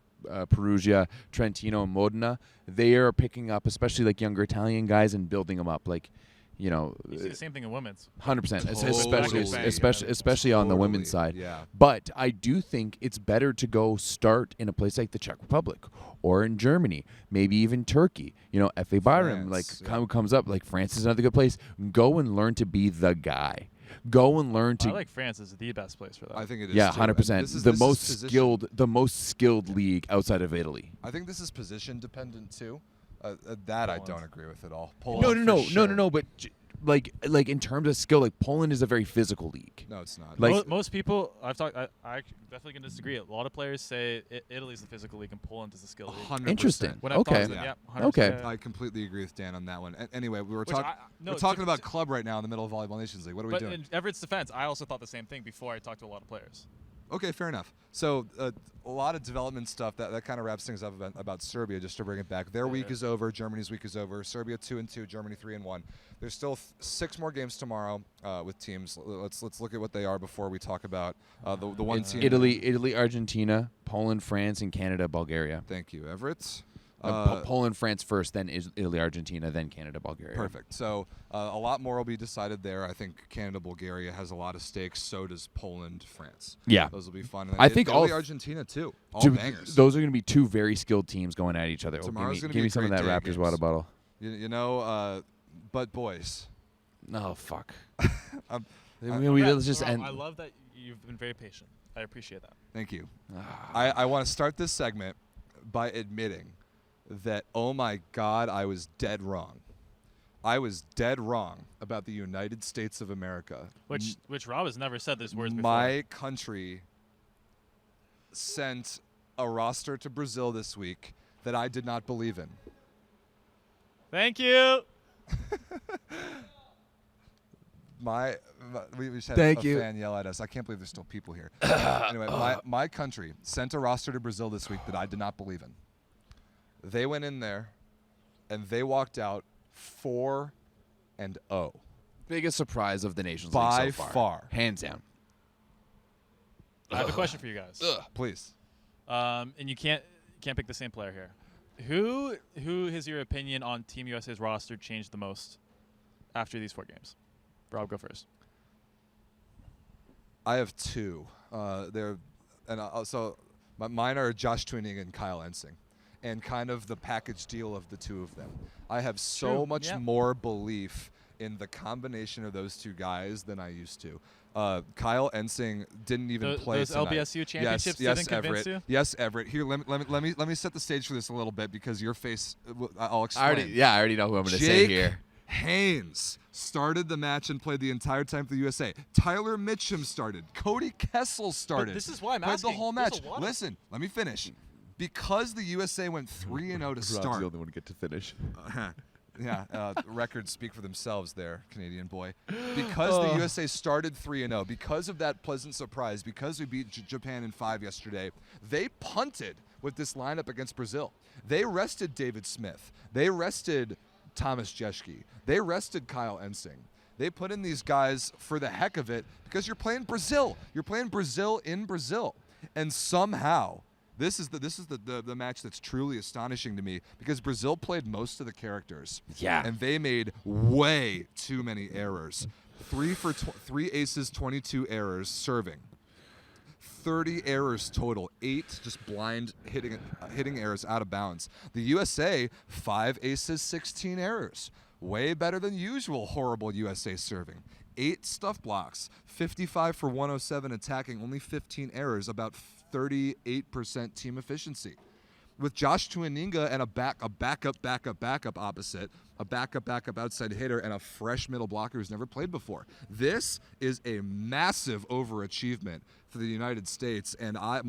Perugia, Trentino, and Modena, they are picking up, especially like younger Italian guys, and building them up. Like, You see the same thing in women's. 100%, Totally. especially on the women's Totally, side. yeah. But I do think it's better to go start in a place like the Czech Republic or in Germany, maybe even Turkey. F.A. Byram comes up. Like, France is another good place. Go and learn to be the guy. Go and learn to. I like France is the best place for that. I think it is. Yeah, too. 100%. This is- The this is most position- skilled, the most skilled league outside of Italy. I think this is position dependent too. That I Poland. don't agree with at all. No, Poland, for sure. no. But like in terms of skill, like Poland is a very physical league. No, it's not. Like- Most people I've talked, I definitely can disagree. A lot of players say Italy's the physical league and Poland is the skill league. 100%. Interesting. When I've Okay. talked to them, Yeah. yeah, 100%. Okay. I completely agree with Dan on that one. Anyway, we were Which talking. no, we're talking to- about club right now in the middle of Volleyball Nations League. What are we But doing? in Everett's defense, I also thought the same thing before I talked to a lot of players. Okay, fair enough. So a lot of development stuff that kind of wraps things up about Serbia. Just to bring it back, their week is over. Germany's week is over. Serbia 2-2, Germany 3-1. There's still 6 more games tomorrow with teams. Let's look at what they are before we talk about the one team. Italy, Argentina, Poland, France, and Canada, Bulgaria. Thank you, Everett. Poland, France first, then Italy, Argentina, then Canada, Bulgaria. Perfect. So a lot more will be decided there. I think Canada, Bulgaria has a lot of stakes. So does Poland, France. Yeah. Those will be fun. And I think Italy, all Argentina too. All Dude, bangers. those are going to be 2 very skilled teams going at each other. Tomorrow's gonna give be me a some of great that day of Raptors games. water bottle. You know, but boys. Oh, fuck. Um, Let's just Rob, end. I love that you've been very patient. I appreciate that. Thank you. I want to start this segment by admitting that, oh my God, I was dead wrong. I was dead wrong about the United States of America. Which Rob has never said those words before. My country sent a roster to Brazil this week that I did not believe in. Thank you. We just had Thank a you. fan yell at us. I can't believe there's still people here. Anyway, my country sent a roster to Brazil this week that I did not believe in. They went in there, and they walked out 4-0. Biggest surprise of the Nations By League so far. Hands down. I have a question for you guys. Please. And you can't pick the same player here. Who has your opinion on Team USA's roster changed the most after these 4 games? Rob, go first. I have 2. Mine are Josh Twinning and Kyle Ensing, and kind of the package deal of the 2 of them. I have so True, much yeah. more belief in the combination of those 2 guys than I used to. Kyle Ensing didn't even play those tonight. LBSU championships yes, didn't convince Everett. you? Yes, Everett. Here, let me set the stage for this a little bit because your face. I'll explain. I already know who I'm going to say Jake here. Haynes started the match and played the entire time for the USA. Tyler Mitchum started. Cody Kessel started. this is why I'm played asking. the whole There's match. a lot of- Listen, let me finish. Because the USA went 3-0 to Rob's the start. only one to get to finish. Records speak for themselves there, Canadian boy. Because the USA started 3-0, because of that pleasant surprise, because we beat Japan in 5 yesterday, they punted with this lineup against Brazil. They rested David Smith. They rested Thomas Jeschke. They rested Kyle Ensing. They put in these guys for the heck of it because you're playing Brazil. You're playing Brazil in Brazil. And somehow, this is the match that's truly astonishing to me because Brazil played most of the characters. Yeah. And they made way too many errors. 3 aces, 22 errors serving. 30 errors total, 8 just blind hitting errors out of bounds. The USA, 5 aces, 16 errors. Way better than usual horrible USA serving. 8 stuff blocks, 55 for 107 attacking, only 15 errors, about 38% team efficiency. With Josh Tuaninga and a backup opposite, a backup outside hitter, and a fresh middle blocker who's never played before. This is a massive overachievement for the United States, and I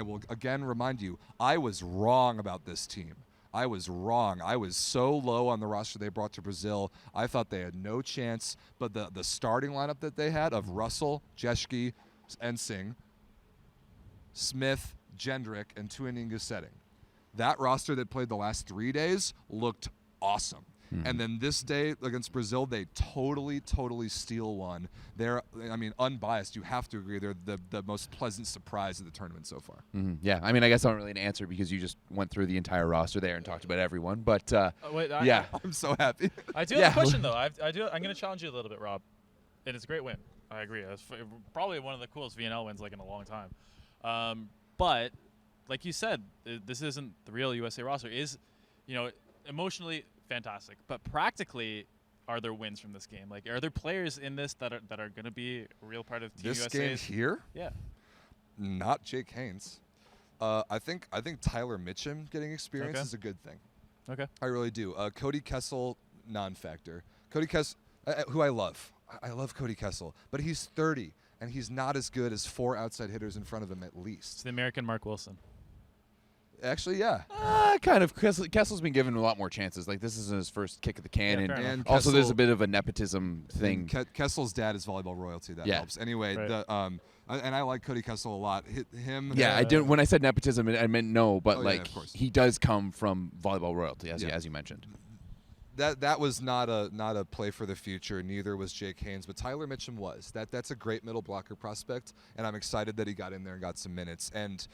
will again remind you, I was wrong about this team. I was wrong. I was so low on the roster they brought to Brazil. I thought they had no chance, but the starting lineup that they had of Russell, Jeschke, Ensing, Smith, Jendrick, and Tuaninga setting. That roster that played the last 3 days looked awesome. And then this day against Brazil, they totally steal one. They're, unbiased. You have to agree they're the most pleasant surprise of the tournament so far. Yeah, I guess I don't really an answer because you just went through the entire roster there and talked about everyone. But yeah, I'm so happy. I do have a question though. I'm going to challenge you a little bit, Rob. And it's a great win. I agree. It's probably one of the coolest VNL wins in a long time. But like you said, this isn't the real USA roster. Is emotionally fantastic, but practically, are there wins from this game? Are there players in this that are going to be a real part of Team This USA? game here? Yeah. Not Jake Haynes. I think Tyler Mitchum getting experience is a good thing. Okay. I really do. Cody Kessel, non-factor. Cody Kessel, who I love. I love Cody Kessel, but he's 30, and he's not as good as 4 outside hitters in front of him at least. It's the American Mark Wilson. Actually, yeah. Kind of. Kessel's been given a lot more chances. This isn't his first kick of the can, Yeah, fair enough. And also there's a Kessel- bit of a nepotism thing. Kessel's dad is volleyball royalty. That Yeah. helps. Anyway, Right. And I like Cody Kessel a lot. Him. Yeah, I didn't. When I said nepotism, I meant no, but of course. he does come from volleyball royalty, as you mentioned. That was not a play for the future. Neither was Jake Haynes, but Tyler Mitchum was. That's a great middle blocker prospect, and I'm excited that he got in there and got some minutes. And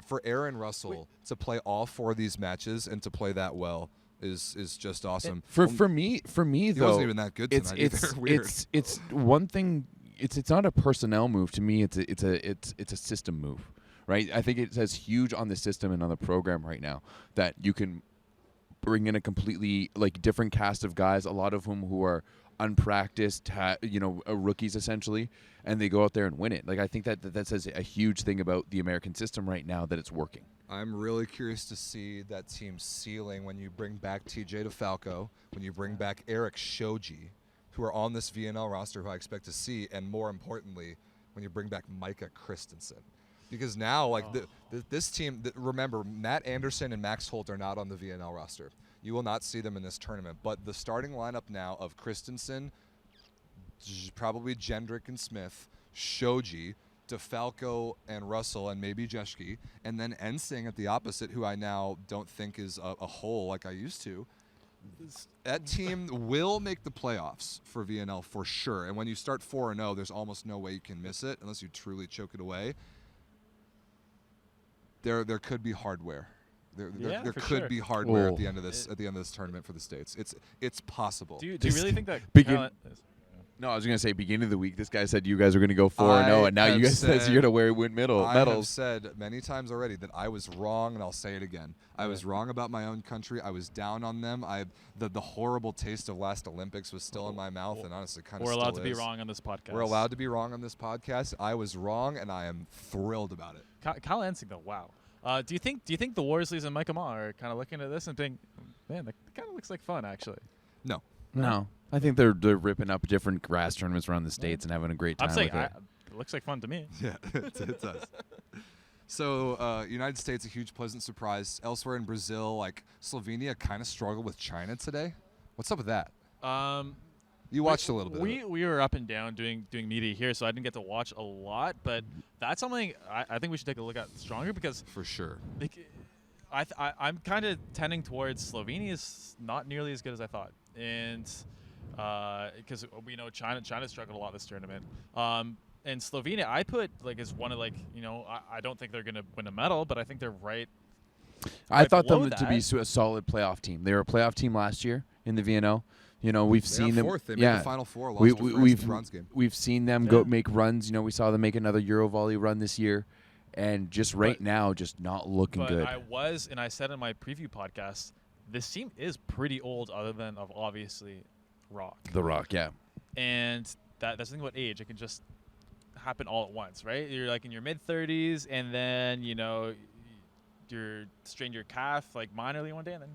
for Aaron Russell to play all 4 of these matches and to play that well is just awesome. For me though, he wasn't even that good tonight either. Weird. It's one thing. It's not a personnel move to me. It's a system move, right? I think it says huge on the system and on the program right now that you can bring in a completely different cast of guys, a lot of whom who are unpracticed, rookies essentially, and they go out there and win it. I think that says a huge thing about the American system right now, that it's working. I'm really curious to see that team's ceiling when you bring back TJ DeFalco, when you bring back Eric Shoji, who are on this VNL roster who I expect to see, and more importantly, when you bring back Micah Christensen. Because now, this team, remember, Matt Anderson and Max Holt are not on the VNL roster. You will not see them in this tournament. But the starting lineup now of Christensen, probably Jendrick and Smith, Shoji, DeFalco and Russell, and maybe Jeschke, and then Ensing at the opposite, who I now don't think is a hole like I used to. That team will make the playoffs for VNL for sure. And when you start 4-0, there's almost no way you can miss it unless you truly choke it away. There could be hardware. There could be hardware at the end of this tournament for the States. It's possible. Do you really think that? No, I was going to say beginning of the week, this guy said you guys were going to go 4-0, and now you guys said you're going to win medals. I have said many times already that I was wrong, and I'll say it again. I was wrong about my own country. I was down on them. The horrible taste of last Olympics was still in my mouth, and honestly kind of still is. We're allowed to be wrong on this podcast. We're allowed to be wrong on this podcast. I was wrong, and I am thrilled about it. Kyle Ensing, though, wow. Do you think the Worsleys and Mike Ma are kind of looking at this and thinking, man, that kind of looks like fun, actually? No. I think they're ripping up different grass tournaments around the States and having a great time. I'm saying it looks like fun to me. Yeah, it does. So United States, a huge pleasant surprise. Elsewhere in Brazil, Slovenia kind of struggled with China today. What's up with that? You watched a little bit. We were up and down doing media here, so I didn't get to watch a lot. But that's something I think we should take a look at stronger, because for sure. I'm kind of tending towards Slovenia is not nearly as good as I thought, and because we know China struggled a lot this tournament. And Slovenia, I put as one of I don't think they're going to win a medal, but I think they're right. I thought them to be a solid playoff team. They were a playoff team last year in the VNL. We've seen them. They made the Final Four. Lost to France in the bronze game. We've seen them go make runs. We saw them make another Euro volley run this year, and now, just not looking good. And I said in my preview podcast, this team is pretty old, other than of obviously Rock. The Rock, yeah. And that's the thing about age; it can just happen all at once, right? You're in your mid-30s, and then you strain your calf minorly one day, and then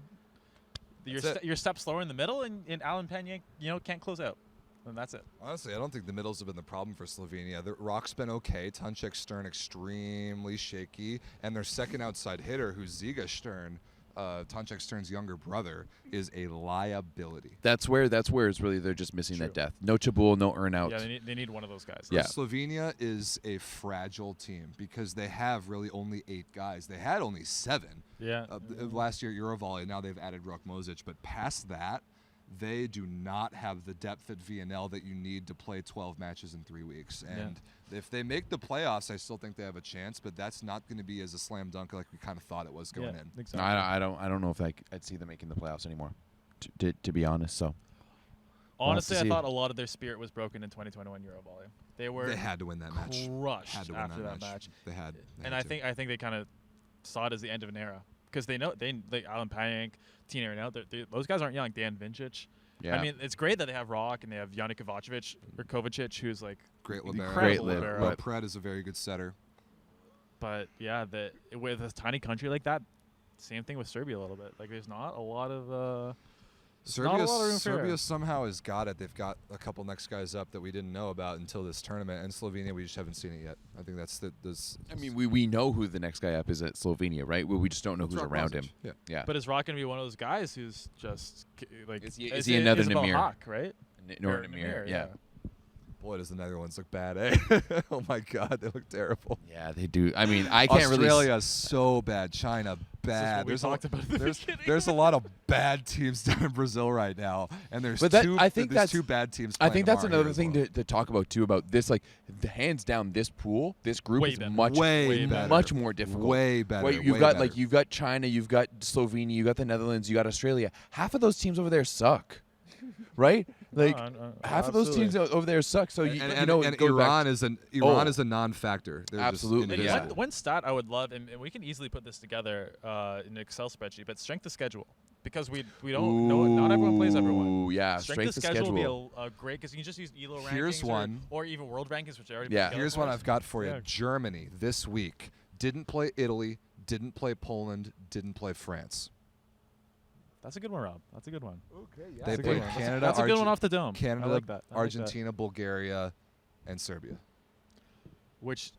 you're step slower in the middle, and Alan Pena can't close out, and that's it. Honestly, I don't think the middles have been the problem for Slovenia. The Rock's been okay. Tunček Stern extremely shaky, and their second outside hitter, who's Ziga Stern, Tunček Stern's younger brother, is a liability. That's where it's really they're just missing that depth. No Chabul, no Earnout. Yeah, they need one of those guys. Yeah. Slovenia is a fragile team because they have really only 8 guys. They had only 7. Yeah. Last year at Eurovolley, now they've added Rok Mozic, but past that, they do not have the depth at VNL that you need to play 12 matches in 3 weeks. And if they make the playoffs, I still think they have a chance, but that's not going to be as a slam dunk like we kind of thought it was going in. Exactly. I don't know if I'd see them making the playoffs anymore, to be honest. So honestly, I thought a lot of their spirit was broken in 2021 Eurovolley. They had to win that match. Crushed after that match. They had. I think they kind of saw it as the end of an era. Because they know Alan Panic, Tina Arnott, those guys aren't young. Dan Vincic. Yeah. I mean, it's great that they have Rock and they have Yannick Kovacic, who's great libero. Great libero. Pred is a very good setter. But yeah, with a tiny country like that, same thing with Serbia a little bit. There's not a lot of. Serbia somehow has got it. They've got a couple next guys up that we didn't know about until this tournament. And Slovenia, we just haven't seen it yet. I think that's I mean, we know who the next guy up is at Slovenia, right? We just don't know who's around him. Yeah. But is Rock going to be one of those guys who's just is he another Isabel Namir? Hawk, right? Namir, yeah. Boy, does the Netherlands look bad, eh? Oh my God, they look terrible. Yeah, they do. I mean, I can't really. Australia so bad. China bad. This is what we talked about at the beginning. There's a lot of bad teams down in Brazil right now, and there's But that- two. I think there's that's- two bad teams. I think that's playing another tomorrow thing here as to talk about too. About this, like hands down, this pool, this group Way is better. much, Way better. much more well. difficult. Way better. Wait, you've way got better. you've got China, you've got Slovenia, you got the Netherlands, you got Australia. Half of those teams over there suck, right? Like half of those teams over there suck. So you know, and it goes Iran back is a non-factor. They're just Absolutely, And yeah. invisible. one stat I would love, and we can easily put this together in an Excel spreadsheet, but strength of schedule. Because we don't know, not everyone plays everyone. Ooh, yeah, Strength of schedule will be a great, because you can just use ELO rankings. Here's one. Or even world rankings, which I already Yeah. put together Here's for what us. I've got for you. Yeah. Germany this week didn't play Italy, didn't play Poland, didn't play France. That's a good one, Rob. That's a good one. They That's a good played one. Canada, That's a good one Argen- off the dome. Canada, I like that. I like that. Argentina, Bulgaria, and Serbia. Which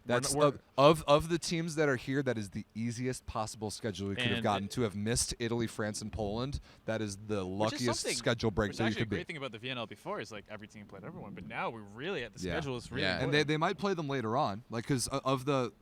That's we're- of the teams that are here. That is the easiest possible schedule we could have And gotten. To have missed Italy, France, and Poland, that is the which is luckiest something- schedule which break that you actually a could be. great thing about the VNL before is like every team played everyone, but now we really at the Yeah. schedule is really Yeah. And important. they might play them later on, like because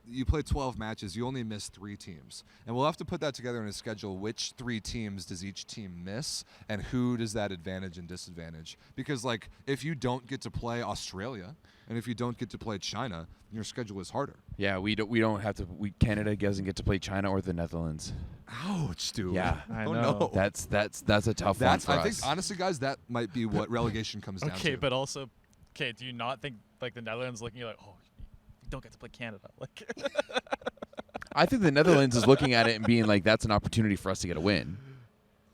you play 12 matches, you only miss 3 teams, and we'll have to put that together in a schedule. Which 3 teams does each team miss, and who does that advantage and disadvantage? Because like if you don't get to play Australia, and if you don't get to play China, your schedule is harder. Yeah, we don't have to. Canada doesn't get to play China or the Netherlands. Ouch, dude. Yeah. I Oh know. no. That's a tough That's one for I think us. honestly, guys, that might be what relegation comes down Okay, to. but also, do you not think like the Netherlands looking like, oh, you don't get to play Canada? Like, I think the Netherlands is looking at it and being like, that's an opportunity for us to get a win.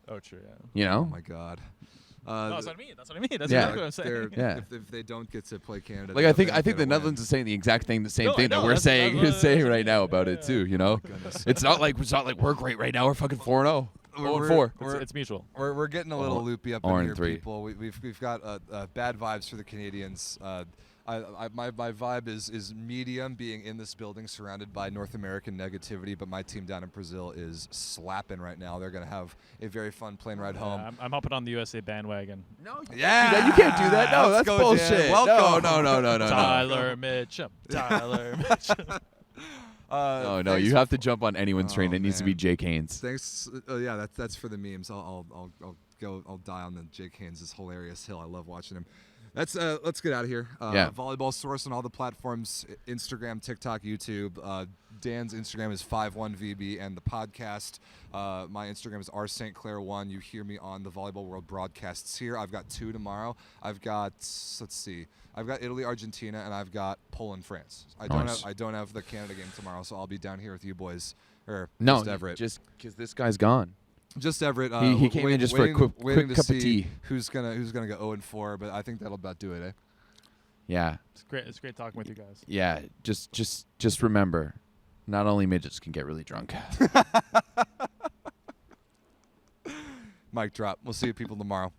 oh, true, yeah. You Oh know? my God. No, that's what I mean. That's what I mean. That's Yeah. exactly what I'm saying. Yeah. If they don't get to play Canada, Like they I think don't get the a win. Netherlands is saying the exact thing, the same No, I thing that know, we're that's- saying that's saying what I right mean. now about it too. You know, Goodness. it's not like we're great right now. We're fucking 4-0, We're- 4. It's mutual. We're getting a little Or- loopy up or in in here, 3. people. We've got bad vibes for the Canadians. My vibe is medium, being in this building surrounded by North American negativity, but my team down in Brazil is slapping right now. They're gonna have a very fun plane ride home. I'm hopping on the USA bandwagon. No, Yeah, you can't do that. No, Let's that's go, bullshit. Dan. Welcome. No. Tyler Mitchum. Tyler Mitchum. No, thanks you for- have to jump on anyone's train. Oh, It needs to man. be Jake Haynes. Thanks. Yeah, that's for the memes. I'll go. I'll die on the Jake Haynes' hilarious hill. I love watching him. Let's get out of here. Yeah. Volleyball Source on all the platforms: Instagram, TikTok, YouTube. Dan's Instagram is 51VB, and the podcast. My Instagram is rstclair1. You hear me on the Volleyball World broadcasts here. I've got 2 tomorrow. I've got I've got Italy, Argentina, and I've got Poland, France. I Nice. don't have the Canada game tomorrow, so I'll be down here with you boys. Or No, just Everett. just because this guy's gone. Just Everett. He came in just for a quick waiting to cup of see tea. Who's gonna go 0-4? But I think that'll about do it, eh? Yeah, It's great. It's great talking with you guys. yeah. Just remember, not only midgets can get really drunk. Mic drop. We'll see you people tomorrow.